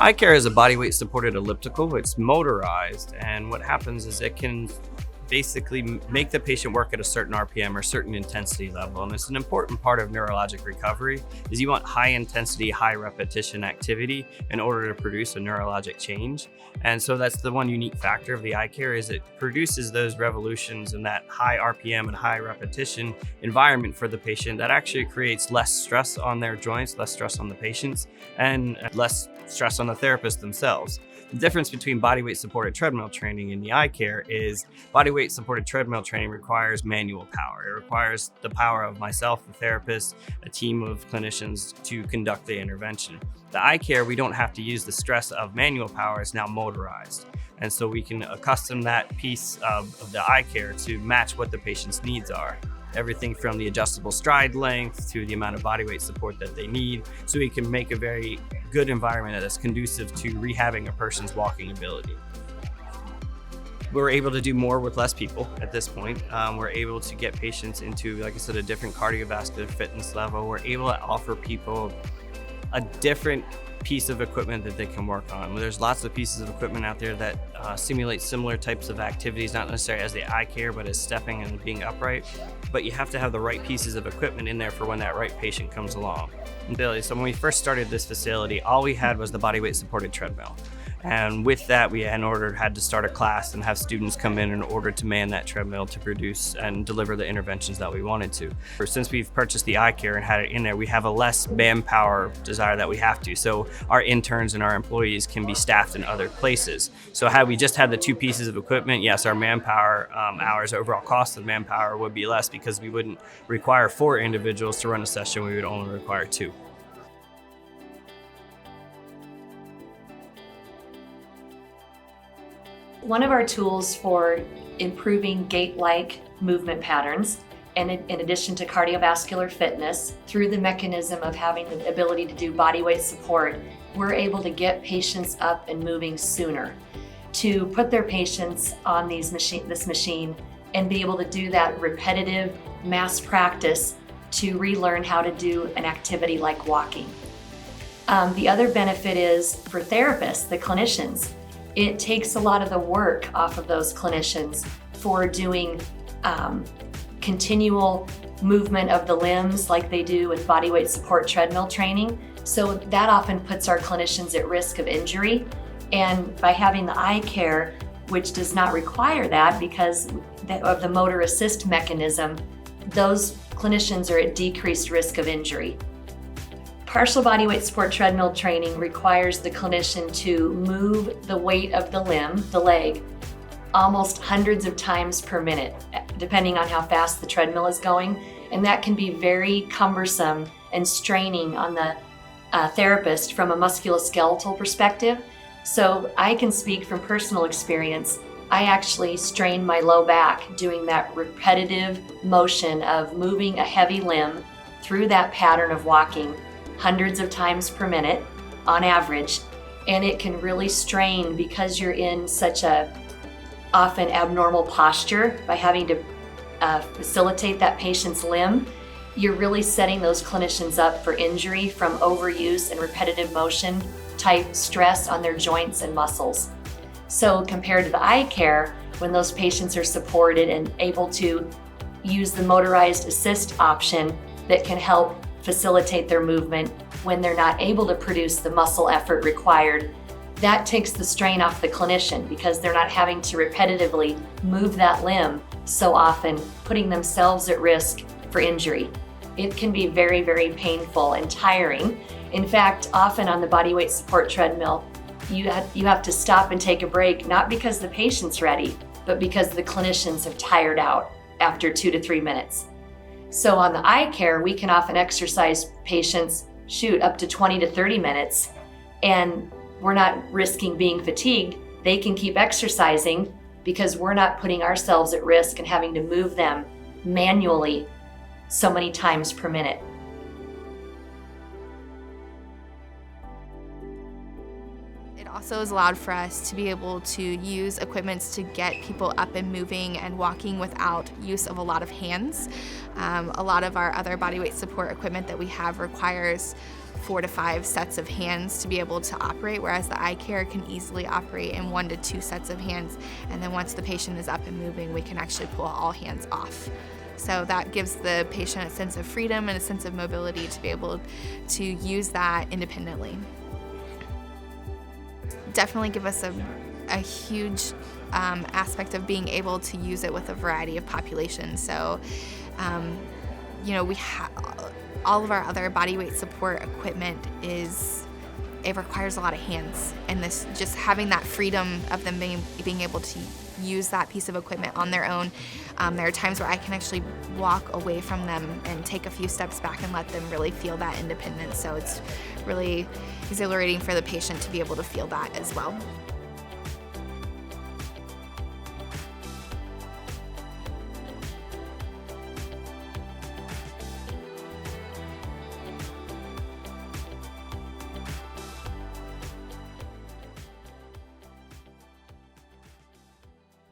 ICARE is a body weight supported elliptical. It's motorized, and what happens is it can basically make the patient work at a certain RPM or certain intensity level. And it's an important part of neurologic recovery is you want high intensity, high repetition activity in order to produce a neurologic change. And so that's the one unique factor of the ICARE is it produces those revolutions in that high RPM and high repetition environment for the patient that actually creates less stress on their joints, less stress on the patients, and less stress on the therapists themselves. The difference between body weight supported treadmill training and the ICARE is body weight supported treadmill training requires manual power. It requires the power of myself, the therapist, a team of clinicians to conduct the intervention. The ICARE, we don't have to use the stress of manual power, it's now motorized. And so we can accustom that piece of the ICARE to match what the patient's needs are. Everything from the adjustable stride length to the amount of body weight support that they need, so we can make a very good environment that is conducive to rehabbing a person's walking ability. We're able to do more with less people at this point. We're able to get patients into, like I said, a different cardiovascular fitness level. We're able to offer people a different piece of equipment that they can work on. There's lots of pieces of equipment out there that simulate similar types of activities, not necessarily as the ICARE, but as stepping and being upright. But you have to have the right pieces of equipment in there for when that right patient comes along. And Billy, so when we first started this facility, all we had was the body weight supported treadmill. And with that, we had to start a class and have students come in order to man that treadmill to produce and deliver the interventions that we wanted to. Since we've purchased the ICARE and had it in there, we have a less manpower desire that we have to. So our interns and our employees can be staffed in other places. So had we just had the two pieces of equipment, yes, our manpower hours, overall cost of manpower would be less because we wouldn't require 4 individuals to run a session, we would only require 2. One of our tools for improving gait-like movement patterns, and in addition to cardiovascular fitness, through the mechanism of having the ability to do body weight support, we're able to get patients up and moving sooner, to put their patients on this machine and be able to do that repetitive mass practice to relearn how to do an activity like walking. The other benefit is for therapists, the clinicians. It takes a lot of the work off of those clinicians for doing continual movement of the limbs like they do with body weight support treadmill training. So that often puts our clinicians at risk of injury. And by having the ICARE, which does not require that because of the motor assist mechanism, those clinicians are at decreased risk of injury. Partial body weight support treadmill training requires the clinician to move the weight of the limb, the leg, almost hundreds of times per minute, depending on how fast the treadmill is going. And that can be very cumbersome and straining on the therapist from a musculoskeletal perspective. So I can speak from personal experience. I actually strained my low back doing that repetitive motion of moving a heavy limb through that pattern of walking hundreds of times per minute on average, and it can really strain because you're in such a often abnormal posture by having to facilitate that patient's limb. You're really setting those clinicians up for injury from overuse and repetitive motion type stress on their joints and muscles. So compared to the ICARE, when those patients are supported and able to use the motorized assist option that can help facilitate their movement when they're not able to produce the muscle effort required, that takes the strain off the clinician because they're not having to repetitively move that limb so often, putting themselves at risk for injury. It can be very, very painful and tiring. In fact, often on the body weight support treadmill, you have to stop and take a break, not because the patient's ready, but because the clinicians have tired out after 2 to 3 minutes. So on the ICARE, we can often exercise patients, up to 20 to 30 minutes, and we're not risking being fatigued. They can keep exercising because we're not putting ourselves at risk and having to move them manually so many times per minute. It also has allowed for us to be able to use equipments to get people up and moving and walking without use of a lot of hands. A lot of our other bodyweight support equipment that we have requires 4 to 5 sets of hands to be able to operate, whereas the ICARE can easily operate in 1 to 2 sets of hands. And then once the patient is up and moving, we can actually pull all hands off. So that gives the patient a sense of freedom and a sense of mobility to be able to use that independently. Definitely give us a huge aspect of being able to use it with a variety of populations. So, we have all of our other body weight support equipment it requires a lot of hands, and this just having that freedom of them being able to use that piece of equipment on their own. There are times where I can actually walk away from them and take a few steps back and let them really feel that independence. So it's really exhilarating for the patient to be able to feel that as well.